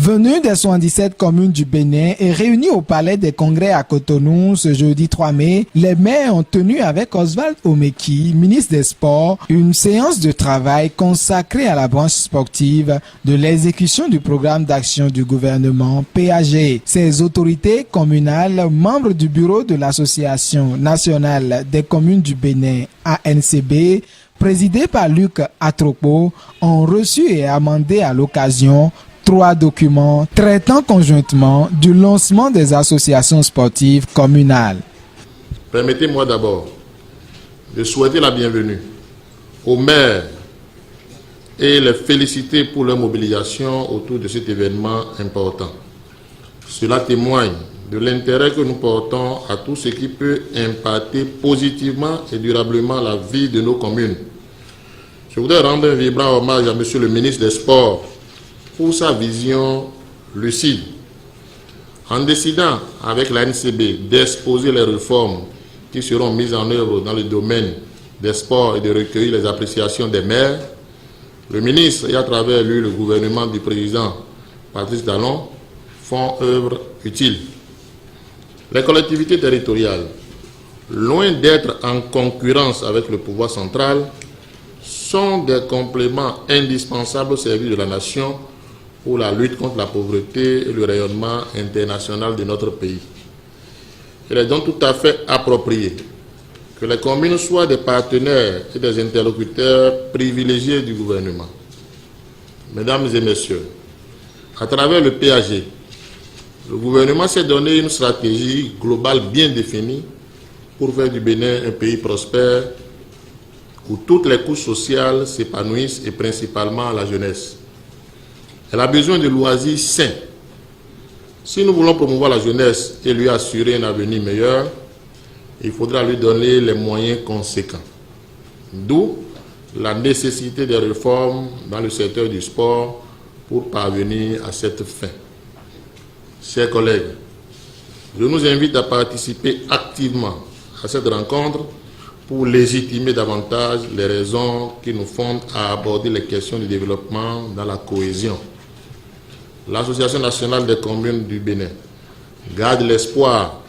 Venus des 77 communes du Bénin et réunis au Palais des Congrès à Cotonou ce jeudi 3 mai, les maires ont tenu avec Oswald Omeki, ministre des Sports, une séance de travail consacrée à la branche sportive de l'exécution du programme d'action du gouvernement PAG. Ces autorités communales, membres du bureau de l'Association nationale des communes du Bénin, ANCB, présidée par Luc Atropo, ont reçu et amendé à l'occasion 3 documents traitant conjointement du lancement des associations sportives communales. Permettez-moi d'abord de souhaiter la bienvenue aux maires et les féliciter pour leur mobilisation autour de cet événement important. Cela témoigne de l'intérêt que nous portons à tout ce qui peut impacter positivement et durablement la vie de nos communes. Je voudrais rendre un vibrant hommage à Monsieur le ministre des Sports pour sa vision lucide. En décidant avec la NCB d'exposer les réformes qui seront mises en œuvre dans le domaine des sports et de recueillir les appréciations des maires, le ministre et à travers lui le gouvernement du président Patrice Talon font œuvre utile. Les collectivités territoriales, loin d'être en concurrence avec le pouvoir central, sont des compléments indispensables au service de la nation pour la lutte contre la pauvreté et le rayonnement international de notre pays. Il est donc tout à fait approprié que les communes soient des partenaires et des interlocuteurs privilégiés du gouvernement. Mesdames et messieurs, à travers le PAG, le gouvernement s'est donné une stratégie globale bien définie pour faire du Bénin un pays prospère où toutes les couches sociales s'épanouissent et principalement la jeunesse. Elle a besoin de loisirs sains. Si nous voulons promouvoir la jeunesse et lui assurer un avenir meilleur, il faudra lui donner les moyens conséquents. D'où la nécessité des réformes dans le secteur du sport pour parvenir à cette fin. Chers collègues, je nous invite à participer activement à cette rencontre pour légitimer davantage les raisons qui nous fondent à aborder les questions du développement dans la cohésion. L'Association nationale des communes du Bénin garde l'espoir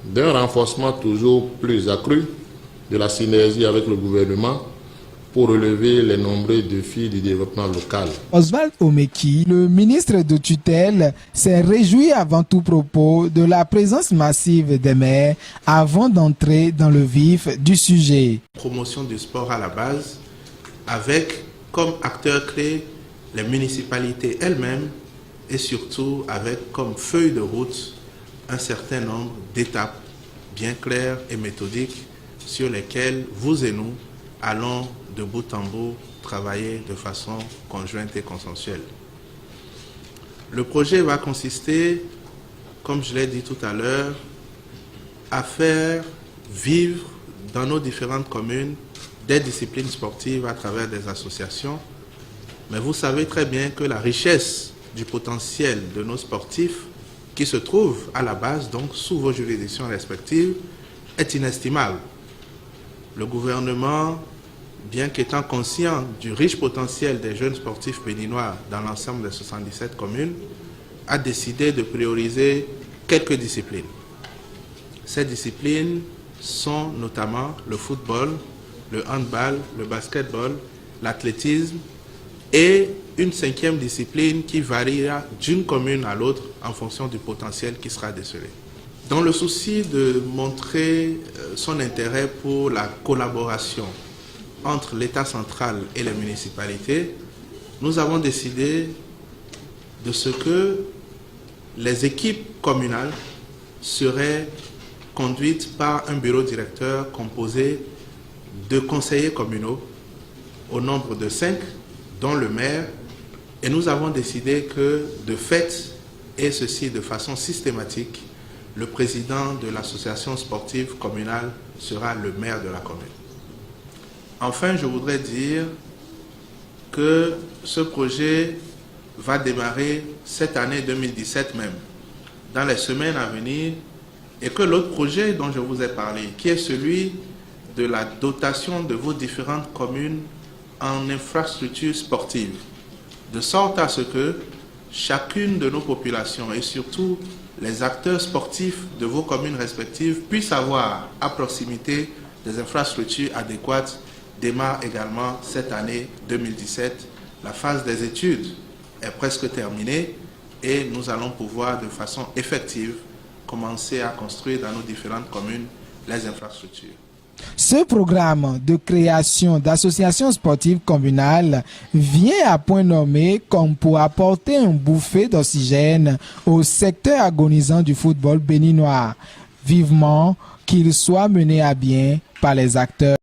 d'un renforcement toujours plus accru de la synergie avec le gouvernement pour relever les nombreux défis du développement local. Oswald Omeki, le ministre de tutelle, s'est réjoui avant tout propos de la présence massive des maires avant d'entrer dans le vif du sujet. Promotion du sport à la base, avec comme acteurs clés les municipalités elles-mêmes et surtout avec comme feuille de route un certain nombre d'étapes bien claires et méthodiques sur lesquelles vous et nous allons de bout en bout travailler de façon conjointe et consensuelle. Le projet va consister, comme je l'ai dit tout à l'heure, à faire vivre dans nos différentes communes des disciplines sportives à travers des associations. Mais vous savez très bien que la richesse du potentiel de nos sportifs qui se trouvent à la base, donc sous vos juridictions respectives, est inestimable. Le gouvernement, bien qu'étant conscient du riche potentiel des jeunes sportifs béninois dans l'ensemble des 77 communes, a décidé de prioriser quelques disciplines. Ces disciplines sont notamment le football, le handball, le basketball, l'athlétisme et une 5e discipline qui variera d'une commune à l'autre en fonction du potentiel qui sera décelé. Dans le souci de montrer son intérêt pour la collaboration entre l'État central et les municipalités, nous avons décidé de ce que les équipes communales seraient conduites par un bureau directeur composé de conseillers communaux au nombre de 5, dont le maire, et nous avons décidé que de fait, et ceci de façon systématique, le président de l'association sportive communale sera le maire de la commune. Enfin, je voudrais dire que ce projet va démarrer cette année 2017 même, dans les semaines à venir, et que l'autre projet dont je vous ai parlé, qui est celui de la dotation de vos différentes communes en infrastructures sportives, de sorte à ce que chacune de nos populations et surtout les acteurs sportifs de vos communes respectives puissent avoir à proximité des infrastructures adéquates démarre également cette année 2017. La phase des études est presque terminée et nous allons pouvoir de façon effective commencer à construire dans nos différentes communes les infrastructures. Ce programme de création d'associations sportives communales vient à point nommé comme pour apporter un bouffée d'oxygène au secteur agonisant du football béninois. Vivement qu'il soit mené à bien par les acteurs